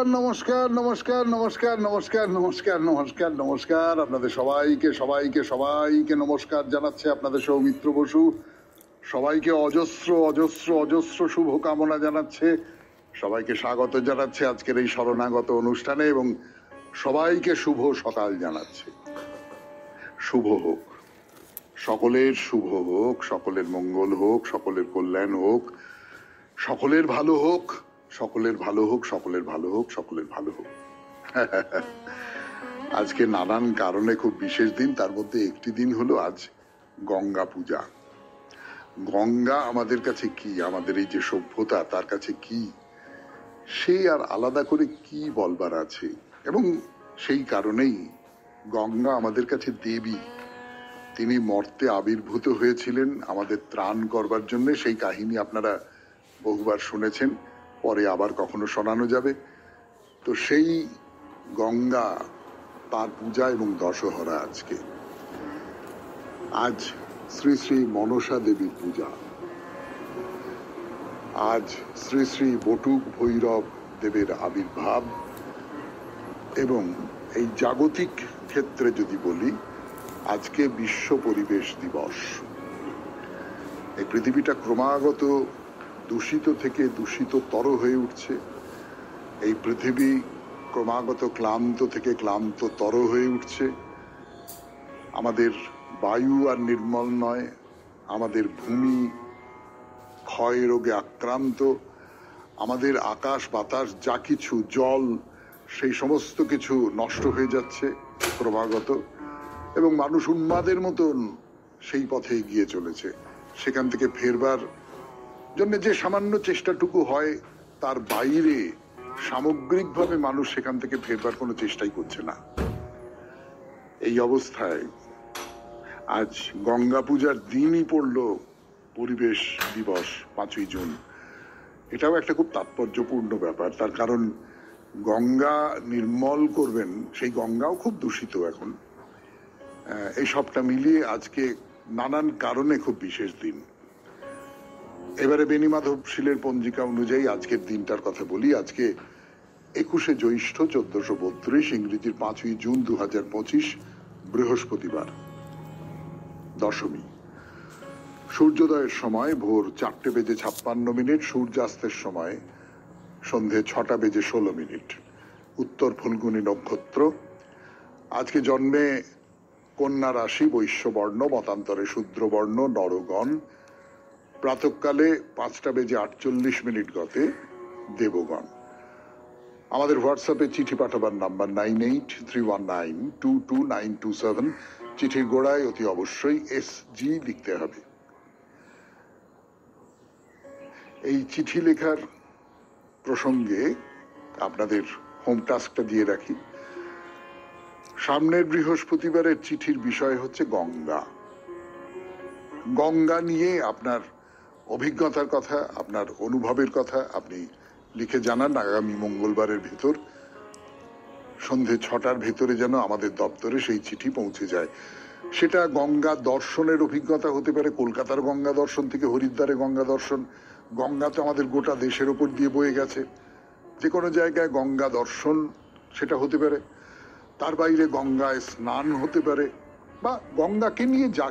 নমস্কার নমস্কার নমস্কার নমস্কার নমস্কার নমস্কার নমস্কার আপনাদের সবাইকে সবাইকে সবাইকে নমস্কার জানাচ্ছে আপনাদের সৌমিত্র বসু। সবাইকে অজস্র অজস্র অজস্র শুভকামনা জানাচ্ছে, সবাইকে স্বাগত জানাচ্ছে আজকের এই শরণাগত অনুষ্ঠানে এবং সবাইকে শুভ সকাল জানাচ্ছে। শুভ হোক, সকলের শুভ হোক, সকলের মঙ্গল হোক, সকলের কল্যাণ হোক, সকলের ভালো হোক, সকলের ভালো হোক, সকলের ভালো হোক, সকলের ভালো হোক। আজকে নানান কারণে খুব বিশেষ দিন, তার মধ্যে একটি দিন হলো আজ গঙ্গা পূজা। গঙ্গা আমাদের কাছে কি, আমাদের এই যে সভ্যতা তার কাছে কি, সে আর আলাদা করে কি বলবার আছে। এবং সেই কারণেই গঙ্গা আমাদের কাছে দেবী, তিনি মর্তে আবির্ভূত হয়েছিলেন আমাদের ত্রাণ করবার জন্য। সেই কাহিনী আপনারা বহুবার শুনেছেন, পরে আবার কখনো শোনানো যাবে। তো সেই গঙ্গা, তার পূজা এবং দশহরা আজকে। আজ শ্রী শ্রী মনসা দেবীর পূজা, আজ শ্রী শ্রী বটুক ভৈরব দেবের আবির্ভাব, এবং এই জাগতিক ক্ষেত্রে যদি বলি, আজকে বিশ্ব পরিবেশ দিবস। এই পৃথিবীটা ক্রমাগত দূষিত থেকে দূষিততর হয়ে উঠছে। এই পৃথিবী ক্রমাগত ক্লান্ত থেকে ক্লান্ততর হয়ে উঠছে। আমাদের বায়ু আর নির্মল নয়, আমাদের ভূমি ক্ষয় রোগে আক্রান্ত, আমাদের আকাশ বাতাস যা কিছু, জল, সেই সমস্ত কিছু নষ্ট হয়ে যাচ্ছে ক্রমাগত, এবং মানুষ উন্মাদের মতন সেই পথে এগিয়ে চলেছে। সেখান থেকে ফেরবার জন্য যে সামান্য চেষ্টাটুকু হয়, তার বাইরে সামগ্রিকভাবে মানুষ সেখান থেকে ফেরবার কোনো চেষ্টাই করছে না। এই অবস্থায় আজ গঙ্গা পূজার দিনই পড়ল পরিবেশ দিবস, 5ই জুন। এটাও একটা খুব তাৎপর্যপূর্ণ ব্যাপার, তার কারণ গঙ্গা নির্মল করবেন, সেই গঙ্গাও খুব দূষিত এখন। এই সবটা মিলিয়ে আজকে নানান কারণে খুব বিশেষ দিন। এবারে বেণীমাধব শীলের পঞ্জিকা অনুযায়ী আজকের দিনটার কথা বলি। আজকে 21শে জ্যৈষ্ঠ 1432, ইংরেজির 5ই জুন 2025, বৃহস্পতিবার, দশমী। সূর্যোদয়ের সময় ভোর 4:56, সূর্যাস্তের সময় সন্ধে 6:16। উত্তর ফল্গুনী নক্ষত্র। আজকে জন্মে কন্যা রাশি বৈশ্যবর্ণ, মতান্তরে শূদ্রবর্ণ নরগণ। প্রাতঃকালে 5:48 গতে দেবগণ। আমাদের হোয়াটসঅ্যাপে চিঠি পাঠাবার নাম্বার 9831922927। চিঠির গোড়ায় অতি অবশ্যই SG লিখতে হবে। এই চিঠি লেখার প্রসঙ্গে আপনাদের হোম টাস্কটা দিয়ে রাখি। সামনের বৃহস্পতিবারের চিঠির বিষয় হচ্ছে গঙ্গা। গঙ্গা নিয়ে আপনার অভিজ্ঞতার কথা, আপনার অনুভবের কথা আপনি লিখে জানান। আগামী মঙ্গলবারের ভেতর সন্ধে 6টার ভেতরে যেন আমাদের দপ্তরে সেই চিঠি পৌঁছে যায়। সেটা গঙ্গা দর্শনের অভিজ্ঞতা হতে পারে, কলকাতার গঙ্গা দর্শন থেকে হরিদ্বারে গঙ্গা দর্শন। গঙ্গা তো আমাদের গোটা দেশের ওপর দিয়ে বয়ে গেছে, যে কোনো জায়গায় গঙ্গা দর্শন সেটা হতে পারে। তার বাইরে গঙ্গায় স্নান হতে পারে, বা গঙ্গাকে নিয়ে যা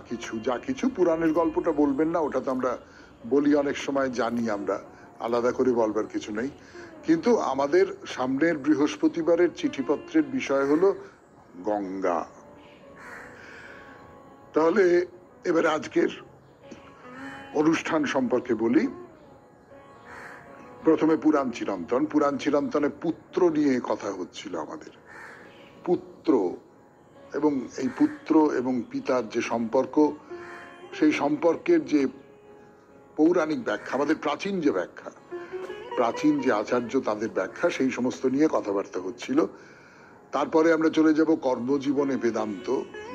কিছু। পুরাণের গল্পটা বলবেন না, ওটা তো আমরা বলি অনেক সময়, জানি আমরা, আলাদা করে বলবার কিছু নেই। কিন্তু আমাদের সামনের বৃহস্পতিবারের চিঠিপত্রের বিষয় হলো গঙ্গা। তাহলে এবারে আজকের অনুষ্ঠান সম্পর্কে বলি। প্রথমে পুরাণ চিরন্তন। পুরাণ চিরন্তনে পুত্র নিয়ে কথা হচ্ছিল আমাদের। পুত্র এবং এই পুত্র এবং পিতার যে সম্পর্ক, সেই সম্পর্কের যে পৌরাণিক ব্যাখ্যা, আমাদের প্রাচীন যে ব্যাখ্যা, প্রাচীন যে আচার্য তাদের ব্যাখ্যা, সেই সমস্ত নিয়ে কথাবার্তা হচ্ছিল। তারপরে আমরা চলে যাব কর্মজীবনে বেদান্ত,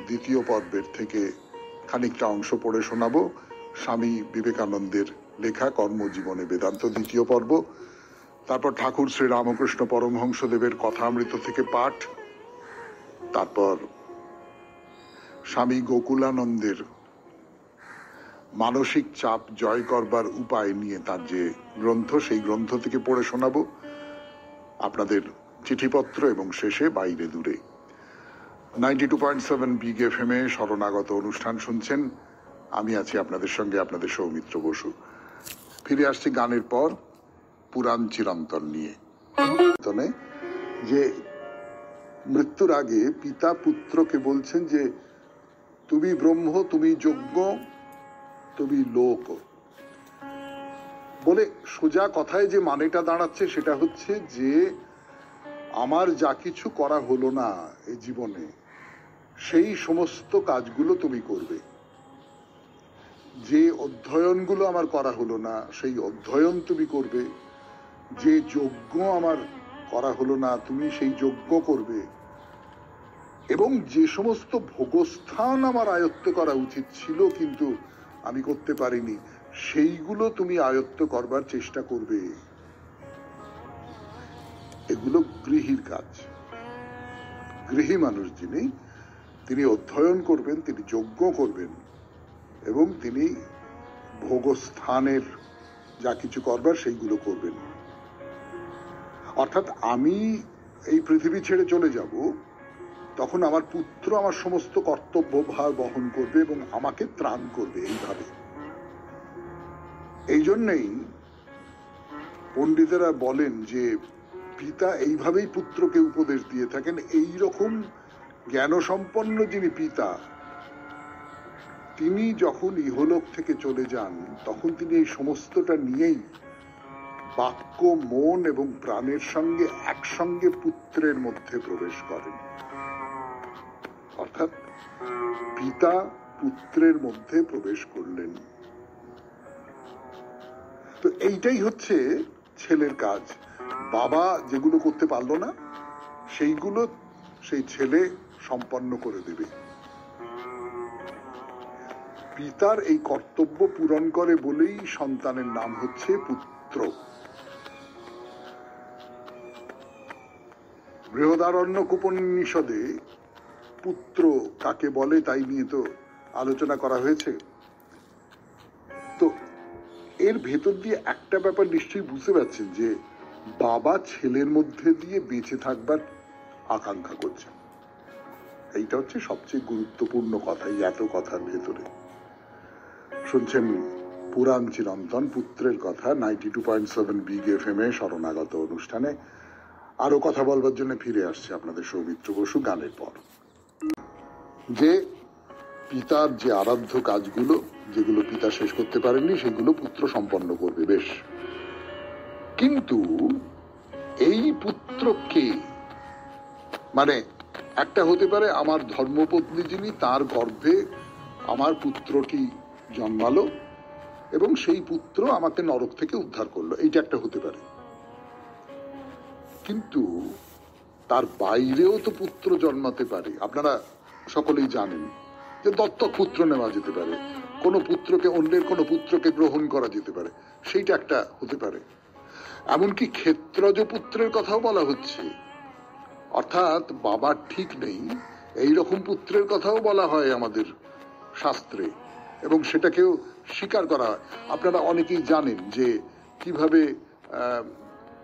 দ্বিতীয় পর্বের থেকে খানিকটা অংশ পড়ে শোনাবো। স্বামী বিবেকানন্দের লেখা কর্মজীবনে বেদান্ত, দ্বিতীয় পর্ব। তারপর ঠাকুর শ্রী রামকৃষ্ণ পরমহংসদেবের কথামৃত থেকে পাঠ। তারপর স্বামী গোকুলানন্দের মানসিক চাপ জয় করবার উপায় নিয়ে তার যে গ্রন্থ, সেই গ্রন্থ থেকে পড়ে শোনাবো। আপনাদের চিঠিপত্র এবং শেষে বাইরে দূরে। 92.7 বিগ এফএম এ শরণাগত অনুষ্ঠান শুনছেন। আমি আছি আপনাদের সঙ্গে, আপনাদের সৌমিত্র বসু। ফিরে আসছি গানের পর পুরাণ চিরন্তন নিয়ে। যে মৃত্যুর আগে পিতা পুত্রকে বলছেন যে তুমি ব্রহ্ম, তুমি যজ্ঞ, তুমি লোক বলে সোজা কথায় যে মানেটা দাঁড়াচ্ছে সেটা হচ্ছে যে আমার যা কিছু করা হলো না এই জীবনে সেই সমস্ত কাজগুলো তুমি করবে। যে অধ্যয়নগুলো আমার করা হলো না সেই অধ্যয়ন তুমি করবে। যে যজ্ঞ আমার করা হলো না তুমি সেই যজ্ঞ করবে। এবং যে সমস্ত ভোগস্থান আমার আয়ত্ত করা উচিত ছিল কিন্তু আমি করতে পারিনি সেইগুলো তুমি আয়ত্ত করবার চেষ্টা করবে। এগুলো গৃহীর কাজ। গৃহী মানুষ যিনি, তিনি অধ্যয়ন করবেন, তিনি যজ্ঞ করবেন এবং তিনি ভোগস্থানের যা কিছু করবার সেইগুলো করবেন। অর্থাৎ আমি এই পৃথিবী ছেড়ে চলে যাব, তখন আমার পুত্র আমার সমস্ত কর্তব্য ভার বহন করবে এবং আমাকে ত্রাণ করবে। এইভাবে, এই জন্যেই পণ্ডিতেরা বলেন যে পিতা এইভাবেই পুত্রকে উপদেশ দিয়ে থাকেন। এই রকম জ্ঞান সম্পন্ন যিনি পিতা, তিনি যখন ইহলোক থেকে চলে যান তখন তিনি এই সমস্তটা নিয়েই বাক্য, মন এবং প্রাণের সঙ্গে একসঙ্গে পুত্রের মধ্যে প্রবেশ করেন। অর্থাৎ পিতা পুত্রের মধ্যে প্রবেশ করলেন। তো এইটাই হচ্ছে ছেলের কাজ। বাবা যেগুলো করতে পারলো না সেইগুলো সেই ছেলে সম্পন্ন করে দেবে। পিতার এই কর্তব্য পূরণ করে বলেই সন্তানের নাম হচ্ছে পুত্র। বৃহদারণ্যক উপনিষদে পুত্র কাকে বলে তাই নিয়ে তো আলোচনা করা হয়েছে। তো এর ভেতর দিয়ে একটা ব্যাপার নিশ্চয়ই বুঝতে পারছেন যে বাবা ছেলের মধ্যে দিয়ে বেঁচে থাকবার আকাঙ্ক্ষা করছেন। এইটা হচ্ছে সবচেয়ে গুরুত্বপূর্ণ কথা এই এত কথার ভেতরে। শুনছেন পুরাণ চিরন্তন, পুত্রের কথা, 92.7 বিগ এফএম এ শরণাগত অনুষ্ঠানে। আরো কথা বলবার জন্য ফিরে আসছে আপনাদের সৌমিত্র বসু গানের পর। যে পিতার যে আরাধ্য কাজগুলো, যেগুলো পিতা শেষ করতে পারেননি, সেগুলো পুত্র সম্পন্ন করবে। বেশ, কিন্তু এই পুত্রকে, মানে একটা হতে পারে আমার ধর্মপত্নী যিনি, তার গর্ভে আমার পুত্রটি জন্মালো এবং সেই পুত্র আমাকে নরক থেকে উদ্ধার করলো, এইটা একটা হতে পারে। কিন্তু তার বাইরেও তো পুত্র জন্মাতে পারে। আপনারা সকলেই জানেন যে দত্তক পুত্র নেওয়া যেতে পারে, কোনো পুত্রকে, অন্যের কোনো পুত্রকে গ্রহণ করা যেতে পারে, সেইটা একটা হতে পারে। এমনকি ক্ষেত্রজ পুত্রের কথাও বলা হচ্ছে। অর্থাৎ বাবার ঠিক নেই এইরকম পুত্রের কথাও বলা হয় আমাদের শাস্ত্রে এবং সেটাকেও স্বীকার করা হয়। আপনারা অনেকেই জানেন যে কিভাবে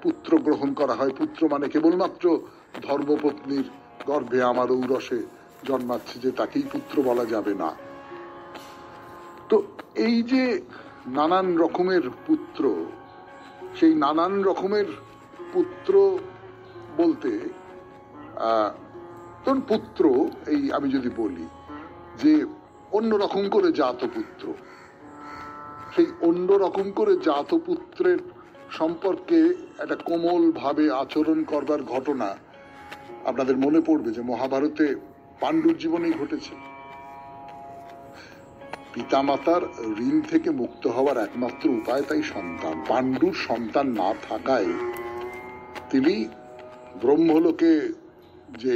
পুত্র গ্রহণ করা হয়। পুত্র মানে কেবলমাত্র ধর্মপত্নীর গর্ভে আমার ঔরসে জন্মাচ্ছে যে তাকেই পুত্র বলা যাবে না। তো এই যে নানান রকমের পুত্র, সেই নানান রকমের পুত্র বলতে ধরুন পুত্র, এই আমি যদি বলি যে অন্য রকম করে জাত পুত্র, সেই অন্য রকম করে জাত পুত্রের সম্পর্কে একটা কোমল ভাবে আচরণ করবার ঘটনা আপনাদের মনে পড়বে যে মহাভারতে পাণ্ডুর জীবনেই ঘটেছে। পিতামাতার ঋণ থেকে মুক্ত হওয়ার একমাত্র উপায় তাই সন্তান। পাণ্ডুর সন্তান না থাকায় তিনি ব্রহ্মলোকে যে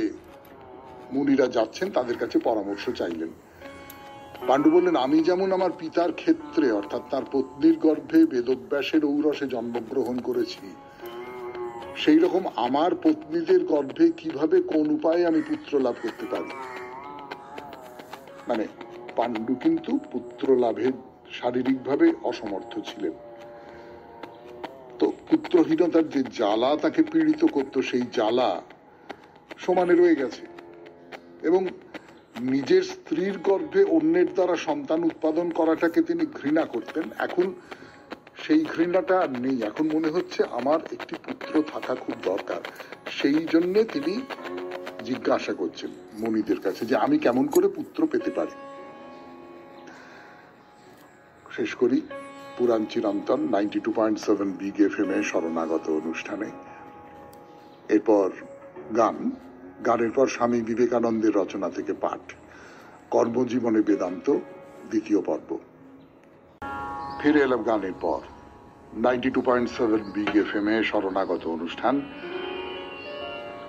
মুনিরা যাচ্ছেন তাদের কাছে পরামর্শ চাইলেন। পাণ্ডু বললেন, আমি যেমন আমার পিতার ক্ষেত্রে অর্থাৎ তার পত্নীর গর্ভে বেদব্যাসের ঔরসে জন্মগ্রহণ করেছি, সেই রকম আমার পত্নীদের গর্ভে কিভাবে কোন উপায়ে আমি পুত্র লাভ করতে পারি। মানে পাণ্ডু কিন্তু পুত্র লাভে শারীরিকভাবে অসমর্থ ছিলেন। পুত্রহীনতার যে জ্বালা তাকে পীড়িত করত, সেই জ্বালা সমানে রয়ে গেছে। এবং নিজের স্ত্রীর গর্ভে অন্যের দ্বারা সন্তান উৎপাদন করাটাকে তিনি ঘৃণা করতেন। এখন সেই ঘৃণাটা আর নেই। এখন মনে হচ্ছে আমার একটি পুত্র থাকা খুব দরকার। সেই জন্যে তিনি জিজ্ঞাসা করছেন মুনিদের কাছে যে আমি কেমন করে পুত্র পেতে পারি। শেষ করি পুরাণ চিরন্তন 92.7 বিগ এফএম এ শরণাগত অনুষ্ঠানে। এরপর গানের পর স্বামী বিবেকানন্দের রচনা থেকে পাঠ, কর্মজীবনে বেদান্ত, দ্বিতীয় পর্ব। ফিরে এলাম গানের পর 92.7 বিগ এফএম এ শরণাগত অনুষ্ঠান।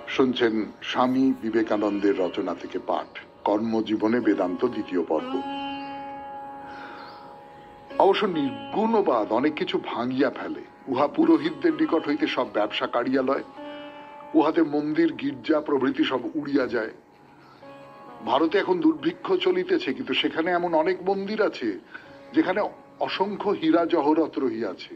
শুনছেন স্বামী বিবেকানন্দের রচনা থেকে পাঠ, কর্মজীবনে বেদান্ত, দ্বিতীয় পর্ব। অবশ্য নির্গুণবাদ অনেক কিছু ভাঙিয়া ফেলে। উহা পুরোহিতদের নিকট হইতে সব ব্যবসা কাড়িয়া লয়। উহাতে মন্দির, গির্জা প্রভৃতি সব উড়িয়া যায়। ভারতে এখন দুর্ভিক্ষ চলিতেছে, কিন্তু সেখানে এমন অনেক মন্দির আছে যেখানে অসংখ্য হীরা জহরত রহিয়াছে।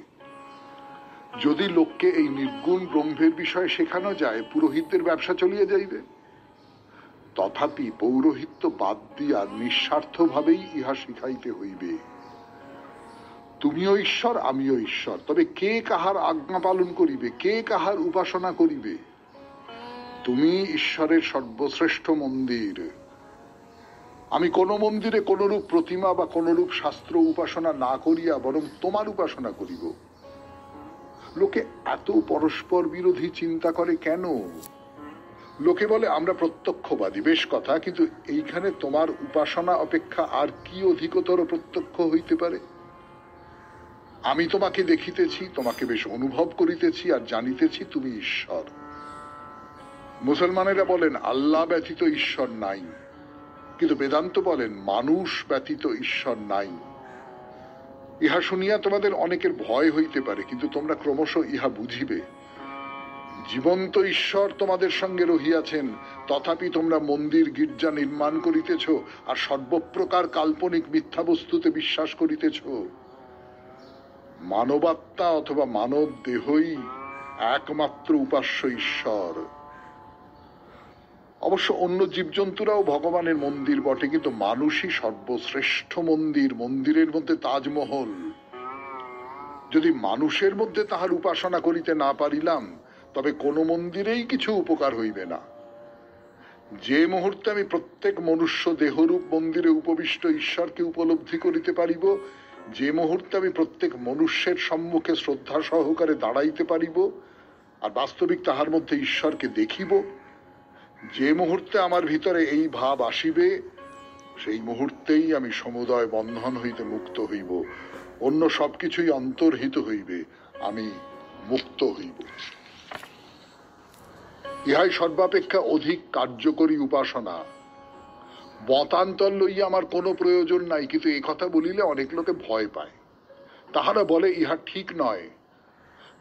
যদি লোককে এই নির্গুণ ব্রহ্মের বিষয়ে শেখানো যায়, পুরোহিতদের ব্যবসা চলিয়া যাইবে। তথাপি পৌরোহিত্য বাদ দিয়া নিঃস্বার্থভাবেই ইহা শিখাইতে হইবে। তুমিও ঈশ্বর, আমিও ঈশ্বর, তবে কে কাহার আজ্ঞা পালন করিবে, কে কাহার উপাসনা করিবে? তুমি ঈশ্বরের সর্বশ্রেষ্ঠ মন্দির। আমি কোন মন্দিরে কোনরূপ প্রতিমা বা কোনরূপ শাস্ত্র উপাসনা না করিয়া বরং তোমার উপাসনা করিব। লোকে এত পরস্পর বিরোধী চিন্তা করে কেন? লোকে বলে আমরা প্রত্যক্ষবাদী, বেশ কথা, কিন্তু এইখানে তোমার উপাসনা অপেক্ষা আর কি অধিকতর প্রত্যক্ষ হইতে পারে? আমি তোমাকে দেখিতেছি, তোমাকে বেশ অনুভব করিতেছি আর জানিতেছি তুমি ঈশ্বর। মুসলমানেরা বলেন আল্লাহ ব্যতীত ঈশ্বর নাই, কিন্তু বেদান্ত বলেন মানুষ ব্যতীত ঈশ্বর নাই। ইহা শুনিয়া তোমাদের অনেকের ভয় হইতে পারে, কিন্তু তোমরা ক্রমশ ইহা বুঝিবে। জীবন্ত ঈশ্বর তোমাদের সঙ্গে রহিয়াছেন, তথাপি তোমরা মন্দির, গির্জা নির্মাণ করিতেছ আর সর্বপ্রকার কাল্পনিক মিথ্যা বস্তুতে বিশ্বাস করিতেছ। মানবাত্মা অথবা মানব দেহই একমাত্র উপাস্য ঈশ্বর। অবশ্য অন্য জীবজন্তুরাও ভগবানের মন্দির বটে, কিন্তু মানুষই সর্বশ্রেষ্ঠ মন্দির। মন্দিরের মধ্যে তাজমহল। যদি মানুষের মধ্যে তাহার উপাসনা করিতে না পারিলাম, তবে কোন মন্দিরেই কিছু উপকার হইবে না। যে মুহূর্তে আমি প্রত্যেক মনুষ্য দেহরূপ মন্দিরে উপবিষ্ট ঈশ্বরকে উপলব্ধি করিতে পারিব, যে মুহূর্তে আমি প্রত্যেক মনুষ্যের সম্মুখে শ্রদ্ধা সহকারে দাঁড়াইতে পারিব আর বাস্তবিক তাহার মধ্যে ঈশ্বরকে দেখিব, যে মুহূর্তে আমার ভিতরে এই ভাব আসিবে, সেই মুহূর্তেই আমি সমুদয় বন্ধন হইতে মুক্ত হইব। অন্য সবকিছুই অন্তর্হিত হইবে, আমি মুক্ত হইব। ইহাই সর্বাপেক্ষা অধিক কার্যকরী উপাসনা। মতান্তর লইয়া আমার কোনো প্রয়োজন নাই, কিন্তু এই কথা বলিলে অনেক লোকে ভয় পায়। তাহারা বলে ইহা ঠিক নয়।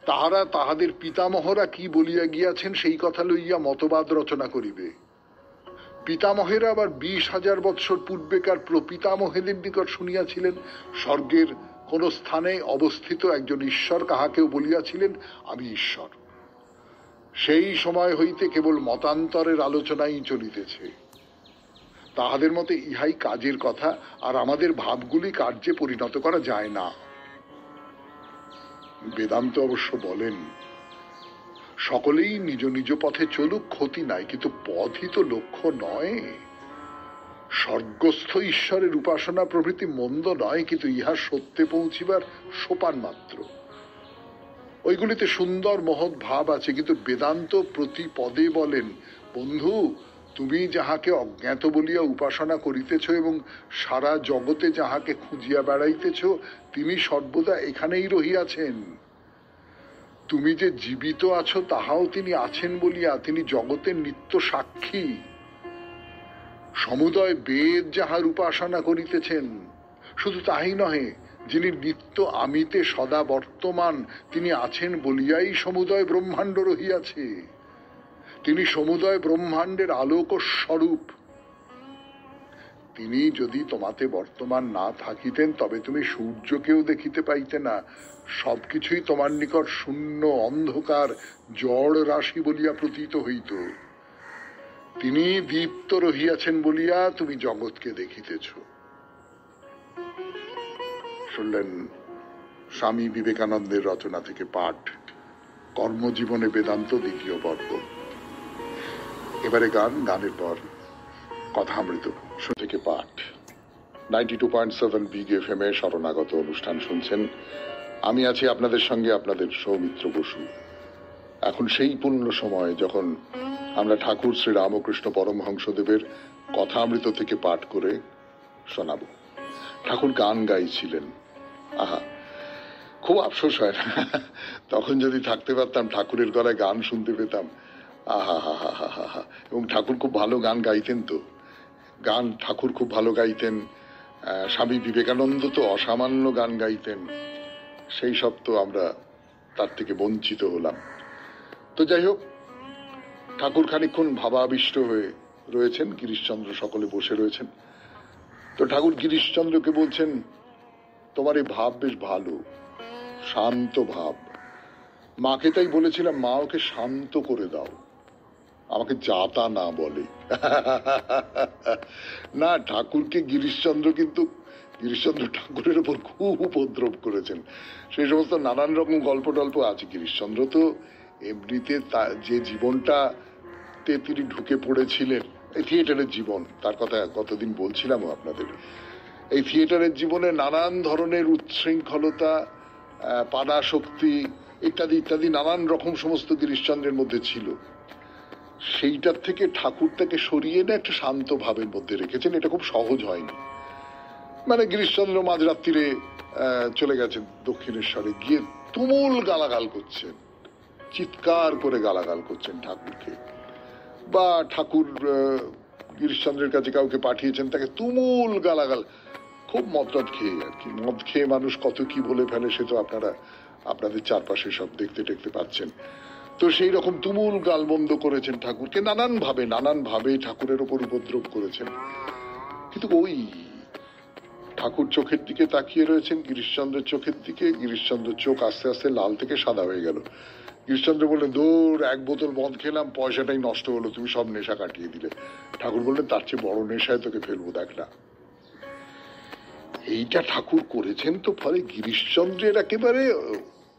তাহারা তাহাদের পিতামহরা কি বলিয়া গিয়াছেন সেই কথা লইয়া মতবাদ রচনা করিবে। পিতামহেরা আবার 20,000 বৎসর পূর্বেকার প্রপিতামহেদের নিকট শুনিয়াছিলেন স্বর্গের কোন স্থানে অবস্থিত একজন ঈশ্বর কাহাকেও বলিয়াছিলেন আমি ঈশ্বর। সেই সময় হইতে কেবল মতান্তরের আলোচনাই চলিতেছে। তাহাদের মতে ইহাই কাজের কথা, আর আমাদের ভাবগুলি কার্যে পরিণত করা যায় না। বেদান্ত অবশ্য বলেন সকলেই নিজ নিজ পথে চলুক, ক্ষতি নাই, কিন্তু পথই তো লক্ষ্য নয়। স্বর্গস্থ ঈশ্বরের উপাসনা প্রভৃতি মন্দ নয়, কিন্তু ইহা সত্যে পৌঁছিবার সোপান মাত্র। ওইগুলিতে সুন্দর মহৎ ভাব আছে, কিন্তু বেদান্ত প্রতি পদে বলেন বন্ধু, তুমি যাহাকে অজ্ঞাত বলিয়া উপাসনা করিতেছ এবং সারা জগতে যাহাকে খুঁজিয়া বেড়াইতেছ, তিনি সর্বদা এখানেই রহিয়াছেন। তুমি যে জীবিত আছো তাহাও তিনি আছেন বলিয়া তিনি জগতের নিত্য সাক্ষী। সমুদয় বেদ যাহার উপাসনা করিতেছেন, শুধু তাই নহে, যিনি নিত্য আমিতে সদা বর্তমান, তিনি আছেন বলিয়াই সমুদয় ব্রহ্মাণ্ড রহিয়াছে। তিনি সমুদয় ব্রহ্মাণ্ডের আলোক স্বরূপ। তিনি যদি তোমাতে বর্তমান না থাকিতেন তবে তুমি সূর্যকেও দেখিতে পাইতে না, সবকিছুই তোমার নিকট শূন্য অন্ধকার জড় রাশি বলিয়া প্রতীত হইত। তিনি দীপ্ত রহিয়াছেন বলিয়া তুমি জগৎকে দেখিতেছ। শুনলেন স্বামী বিবেকানন্দের রচনা থেকে পাঠ, কর্মজীবনে বেদান্ত দ্বিতীয় পর্ব। এবারে গান, গানের পর কথামৃত থেকে পাঠ। 92.7 বিগ এফএম এ শরণাগত অনুষ্ঠান শুনছেন। আমি আছি আপনাদের সঙ্গে, আপনাদের সৌমিত্র বসু। এখন সেই পূর্ণ সময় যখন আমরা ঠাকুর শ্রী রামকৃষ্ণ পরমহংসদেবের কথামৃত থেকে পাঠ করে শোনাবো। ঠাকুর গান গাইছিলেন, আহা খুব আফসোস হয় না, তখন যদি থাকতে পারতাম ঠাকুরের গলায় গান শুনতে পেতাম। আহা হা হা হা হা হা। এবং ঠাকুর খুব ভালো গান গাইতেন, তো গান ঠাকুর খুব ভালো গাইতেন। স্বামী বিবেকানন্দ তো অসামান্য গান গাইতেন, সেই সব তো আমরা তার থেকে বঞ্চিত হলাম। তো যাই হোক, ঠাকুর খানিকক্ষণ ভাবাবিষ্ট হয়ে রয়েছেন, গিরিশচন্দ্র সকলে বসে রয়েছেন। তো ঠাকুর গিরিশচন্দ্রকে বলছেন, তোমার এই ভাব বেশ ভালো, শান্ত ভাব। মাকে তাই বলেছিলাম, মা ওকে শান্ত করে দাও, আমাকে যাতা না বলে। না, ঠাকুরকে গিরিশচন্দ্র কিন্তু গিরিশচন্দ্র ঠাকুরের উপর খুব উপদ্রব করেছেন। সেই সমস্ত নানান রকম গল্প টল্প আছে। গিরিশচন্দ্র তো এমনিতে যে জীবনটাতে তিনি ঢুকে পড়েছিলেন, এই থিয়েটারের জীবন, তার কথা গতদিন বলছিলাম আপনাদের। এই থিয়েটারের জীবনে নানান ধরনের উচ্ছৃঙ্খলতা, পানাশক্তি ইত্যাদি ইত্যাদি নানান রকম সমস্ত গিরিশচন্দ্রের মধ্যে ছিল। সেইটার থেকে ঠাকুর তাকে সরিয়ে এনে একটা শান্ত ভাবের মধ্যে রেখেছেন। এটা খুব সহজ হয়নি। মানে গিরিশচন্দ্র মাঝরাত্রিরে চলে গেছেন দক্ষিণেশ্বরে, গিয়ে তুমুল গালাগাল করছেন, চিৎকার করে গালাগাল করছেন ঠাকুরকে। বা ঠাকুর গিরিশচন্দ্রের কাছে কাউকে পাঠিয়েছেন, তাকে তুমুল গালাগাল, খুব মদ খেয়ে আর কি। মদ খেয়ে মানুষ কত কি বলে ফেলে, সে তো আপনারা আপনাদের চারপাশে সব দেখতে টেকতে পাচ্ছেন। তো সেই রকম তুমুল গালমন্দ করেছেন ঠাকুরকে, নানান ভাবে ঠাকুরের ওপর উপদ্রব করেছেন। কিন্তু ওই ঠাকুর চোখের দিকে তাকিয়ে রয়েছেন, গিরিশচন্দ্রের চোখের দিকে। গিরিশচন্দ্রের চোখ আস্তে আস্তে লাল থেকে সাদা হয়ে গেল। গিরিশচন্দ্র বললেন, দূর, এক বোতল মদ খেলাম, পয়সাটাই নষ্ট হলো, তুমি সব নেশা কাটিয়ে দিলে। ঠাকুর বললেন, তার চেয়ে বড় নেশায় তোকে ফেলবো, দেখ না। এইটা ঠাকুর করেছেন। তো ফলে গিরিশচন্দ্রের একেবারে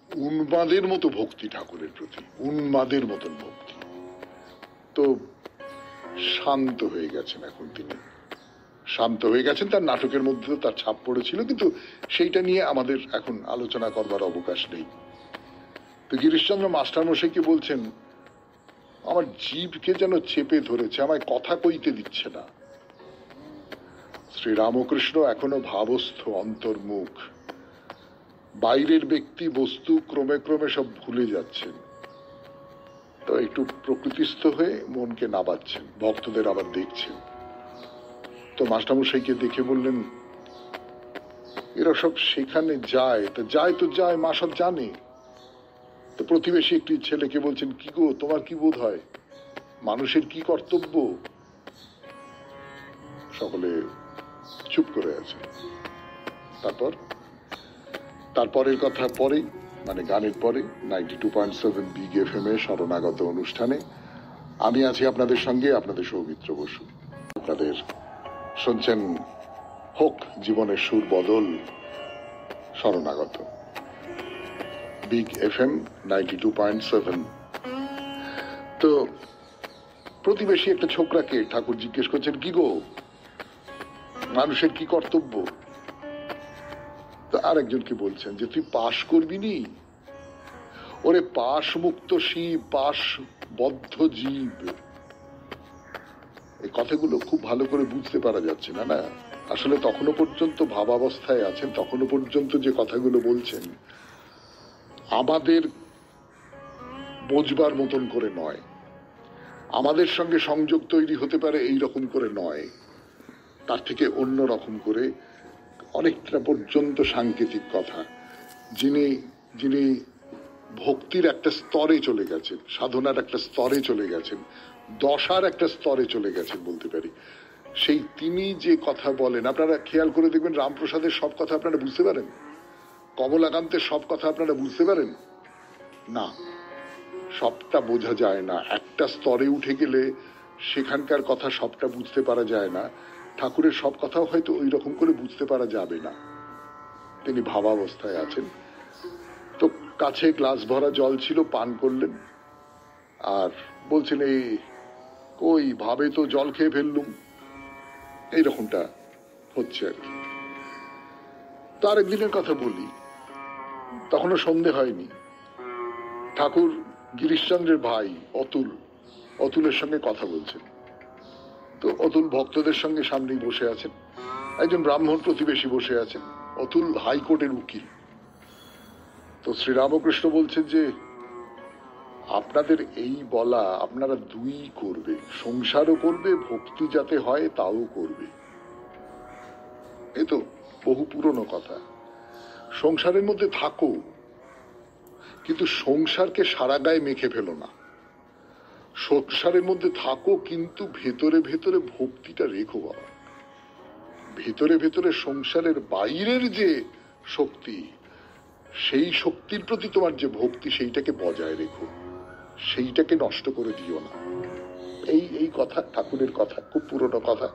উন্মাদের মতো ভক্তি ঠাকুরের প্রতি, উন্মাদের মতন ভক্তি। তো শান্ত হয়ে গেছেন এখন তিনি, শান্ত হয়ে গেছেন। তার নাটকের মধ্যে তার ছাপ পড়েছিল, কিন্তু সেইটা নিয়ে আমাদের এখন আলোচনা করবার অবকাশ নেই। তো গিরিশচন্দ্র মাস্টারমশাইকে বলছেন, আমার জিভকে যেন চেপে ধরেছে, আমায় কথা কইতে দিচ্ছে না। শ্রীরামকৃষ্ণ এখনো ভাবস্থ, অন্তর্মুখ। বাইরের ব্যক্তি বস্তু ক্রমে ক্রমে সব ভুলে যাচ্ছেন। তো একটু প্রকৃতিস্থ হয়ে মনকে নাবাচ্ছেন, ভক্তদের আবার দেখছেন। তো মাস্টারমশাইকে দেখে বললেন, এরা সব সেখানে যায়, তো যায়, মা সব জানে। তো প্রতিবেশী একটি ছেলেকে বলছেন, কি গো, তোমার কি বোধ হয়, মানুষের কি কর্তব্য? সকলে চুপ করে আছে। তারপরের কথা পরেই, মানে গানের পরে 92.7 বিগ এফএম এ শরণাগত অনুষ্ঠানে আমি আছি আপনাদের সঙ্গে, আপনাদের সৌমিত্র বসু। আপনাদের শুনছেন হোক জীবনের সুর বদল, শরণাগত বিগ এফএম 92.7। তো প্রতিবেশী একটা ছোকরাকে ঠাকুর জিজ্ঞেস করছেন, কি গো, মানুষের কি কর্তব্য? তো আরেকজনকে বলছেন যে, তুই পাশ করবি নি? ওরে পাশ মুক্ত শিব, পাশ বদ্ধ জীব। এই কথাগুলো খুব ভালো করে বুঝতে পারা যাচ্ছে না। না, আসলে তখনো পর্যন্ত ভাবাবস্থায় আছেন, তখনো পর্যন্ত যে কথাগুলো বলছেন আমাদের বোঝবার মতন করে নয়, আমাদের সঙ্গে সংযোগ তৈরি হতে পারে এই রকম করে নয়, তার থেকে অন্য রকম করে, অনেকটা পর্যন্ত সাংকেতিক কথা। যিনি ভক্তির একটা স্তরে চলে গেছেন, সাধনার একটা স্তরে চলে গেছেন, দশার একটা স্তরে চলে গেছেন বলতে পারি, সেই তিনি যে কথা বলেন, আপনারা খেয়াল করে দেখবেন রামপ্রসাদের সব কথা আপনারা বুঝতে পারেন, কমলাকান্তের সব কথা আপনারা বুঝতে পারেন না, সবটা বোঝা যায় না। একটা স্তরে উঠে গেলে সেখানকার কথা সবটা বুঝতে পারা যায় না। ঠাকুরের সব কথাও হয়তো ওই রকম করে বুঝতে পারা যাবে না, তিনি ভাবাবস্থায় আছেন। তো কাছে গ্লাস ভরা জল ছিল, পান করলেন আর বলছেন এই ওই ভাবে তো জল খেয়ে ফেললুম, এইরকমটা হচ্ছে আর কি। তো আরেকদিনের কথা বলি, তখনও সন্ধে হয়নি। ঠাকুর গিরিশচন্দ্রের ভাই অতুলের সঙ্গে কথা বলছেন। তো অতুল ভক্তদের সঙ্গে সামনেই বসে আছেন, একজন ব্রাহ্মণ প্রতিবেশী বসে আছেন, অতুল হাইকোর্টের উকিল। তো শ্রীরামকৃষ্ণ বলছেন যে আপনাদের এই বলা, আপনারা দুই করবে, সংসারও করবে, ভক্তি যাতে হয় তাও করবে। এই তো বহু পুরনো কথা। সংসারের মধ্যে থাকো, কিন্তু সংসারকে সারা গায়ে মেখে ফেলো না। সংসারের মধ্যে থাকো, কিন্তু ভেতরে ভেতরে ভক্তিটা রেখো বাবা। ভেতরে ভেতরে সংসারের বাইরের যে শক্তি, সেই শক্তির প্রতি তোমার যে ভক্তি, সেইটাকে বজায় রেখো, সেইটাকে নষ্ট করে দিও না। এই কথা ঠাকুরের কথা, খুব পুরনো কথা,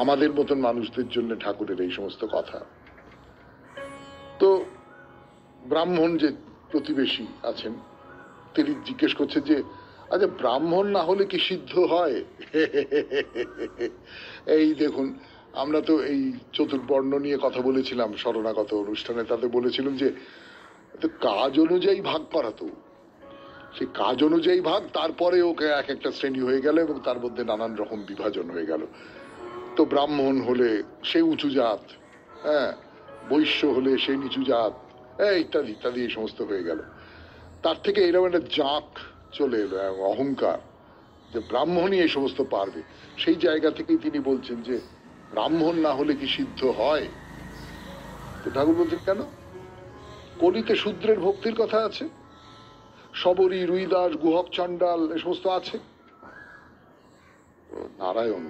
আমাদের মতন মানুষদের জন্য ঠাকুরের এই সমস্ত কথা। তো ব্রাহ্মণ যে প্রতিবেশী আছেন তিনি জিজ্ঞেস করছেন যে আচ্ছা ব্রাহ্মণ না হলে কি সিদ্ধ হয়? এই দেখুন, আমরা তো এই চতুর্বর্ণ নিয়ে কথা বলেছিলাম শরণাগত অনুষ্ঠানে, তাতে বলেছিলাম যে কাজ অনুযায়ী ভাগ করা, তো সেই কাজ অনুযায়ী ভাগ, তারপরে ওকে এক একটা শ্রেণী হয়ে গেল এবং তার মধ্যে নানান রকম বিভাজন হয়ে গেল। তো ব্রাহ্মণ হলে সে উঁচু জাত, হ্যাঁ, বৈশ্য হলে সে নিচু জাত, ইত্যাদি ইত্যাদি, এই সমস্ত হয়ে গেল। তার থেকে এরকম একটা জাঁক চলে এলো, অহংকার, যে ব্রাহ্মণই এই সমস্ত পারবে। সেই জায়গা থেকেই তিনি বলছেন যে ব্রাহ্মণ না হলে কি সিদ্ধ হয়? তো ঠাকুর বলছেন কেন? কলিতে শূদ্রের ভক্তির কথা আছে, শবরী, রুইদাস, গুহক, চণ্ডাল, এ সমস্ত আছে। নারায়ণ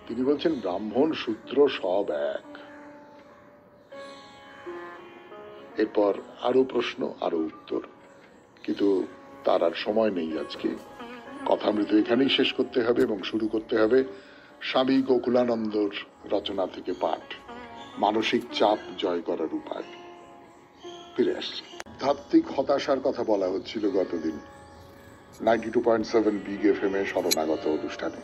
তিনি বলছেন ব্রাহ্মণ শূদ্র সব এক। এরপর আরো প্রশ্ন, আরো উত্তর, কিন্তু তার আর সময় নেই। আজকে কথামৃত এখানেই শেষ করতে হবে এবং শুরু করতে হবে স্বামী গোকুলানন্দর রচনা থেকে পাঠ, মানসিক চাপ জয় করার উপায়। ফিরে আসছি। আধ্যাত্মিক হতাশার কথা বলা হচ্ছিল গতদিন 92.7 বিগ FM এ শরণাগত অনুষ্ঠানে।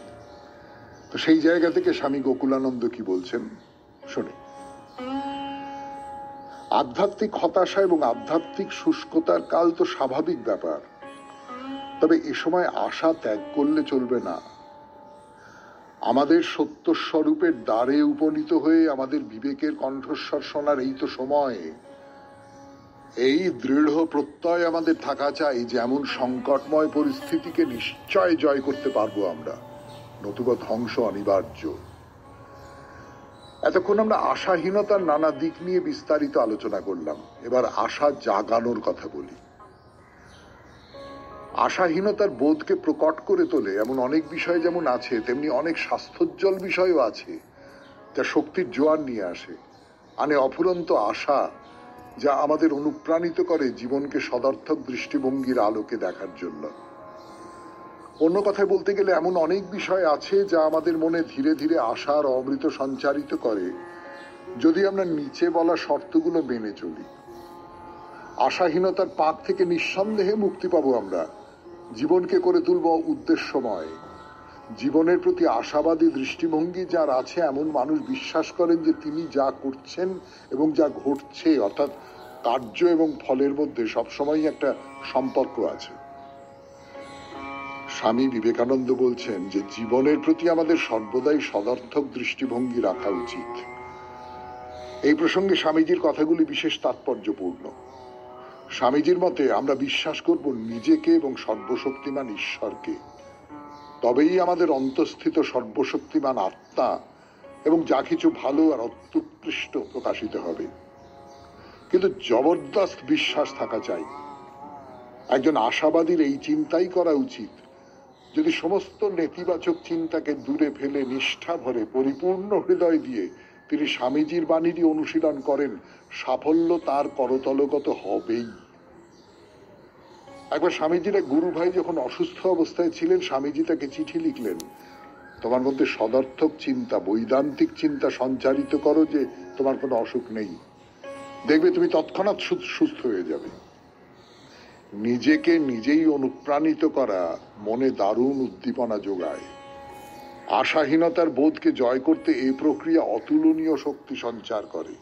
তো সেই জায়গা থেকে স্বামী গোকুলানন্দ কি বলছেন শুনে। আধ্যাত্মিক হতাশা এবং আধ্যাত্মিক শুষ্কতার কাল তো স্বাভাবিক ব্যাপার, তবে এ সময় আশা ত্যাগ করলে চলবে না। আমাদের সত্য স্বরূপের দ্বারে উপনীত হয়ে আমাদের বিবেকের কণ্ঠস্বর শোনার এই তো সময়। এই দৃঢ় প্রত্যয় আমাদের থাকা চাই যে এমন সংকটময় পরিস্থিতিকে নিশ্চয় জয় করতে পারবো আমরা, নতুবা ধ্বংস অনিবার্য। এতক্ষণ আমরা আশাহীনতার নানা দিক নিয়ে বিস্তারিত আলোচনা করলাম, এবার আশা জাগানোর কথা বলি। আশাহীনতার বোধকে প্রকট করে তোলে এমন অনেক বিষয় যেমন আছে, তেমনি অনেক স্বাস্থ্যোজ্জ্বল বিষয়ও আছে যা শক্তির জোয়ার নিয়ে আনে অফুরন্ত আশা, যা আমাদের অনুপ্রাণিত করে জীবনকে সদর্থক দৃষ্টিভঙ্গির আলোকে দেখার জন্য। অন্য কথায় বলতে গেলে এমন অনেক বিষয় আছে যা আমাদের মনে ধীরে ধীরে আশার অমৃত সঞ্চারিত করে, যদি আমরা নিচে বলা শর্তগুলো মেনে চলি। আশাহীনতার পাক থেকে নিঃসন্দেহে মুক্তি পাবো আমরা, জীবনকে করে তুলব উদ্দেশ্যময়। জীবনের প্রতি আশাবাদী দৃষ্টিভঙ্গি যার আছে, এমন মানুষ বিশ্বাস করেন যে তিনি যা করছেন এবং যা ঘটছে, অর্থাৎ কার্য এবং ফলের মধ্যে সবসময় একটা সম্পর্ক আছে। স্বামী বিবেকানন্দ বলছেন যে জীবনের প্রতি আমাদের সর্বদাই সদর্থক দৃষ্টিভঙ্গি রাখা উচিত। এই প্রসঙ্গে স্বামীজির কথাগুলি বিশেষ তাৎপর্যপূর্ণ। স্বামীজির মতে আমরা বিশ্বাস করব নিজেকে এবং সর্বশক্তিমান ঈশ্বরকে, তবেই আমাদের অন্তঃস্থিত সর্বশক্তিমান আত্মা এবং যা কিছু ভালো আর অত্যুৎকৃষ্ট প্রকাশিত হবে। কিন্তু জবরদস্ত বিশ্বাস থাকা চাই। একজন আশাবাদীর এই চিন্তাই করা উচিত যদি সমস্ত নেতিবাচক চিন্তাকে দূরে ফেলে নিষ্ঠা ভরে পরিপূর্ণ হৃদয় দিয়ে তিনি স্বামীজির বাণীরই অনুশীলন করেন, সাফল্য তার করতলগত হবেই। একবার স্বামীজির এক গুরু ভাই যখন অসুস্থ অবস্থায় ছিলেন, স্বামীজি তাকে চিঠি লিখলেন, তোমার মধ্যে সদর্থক চিন্তা, বৈদান্তিক চিন্তা সঞ্চারিত করো যে তোমার কোনো অসুখ নেই, দেখবে তুমি তৎক্ষণাৎ সুস্থ হয়ে যাবে। নিজেকে নিজেই অনুপ্রাণিত করা মনে দারুণ উদ্দীপনা যোগায়। আশাহীনতার বোধকে জয় করতে এই প্রক্রিয়া অতুলনীয় শক্তি সঞ্চার করে।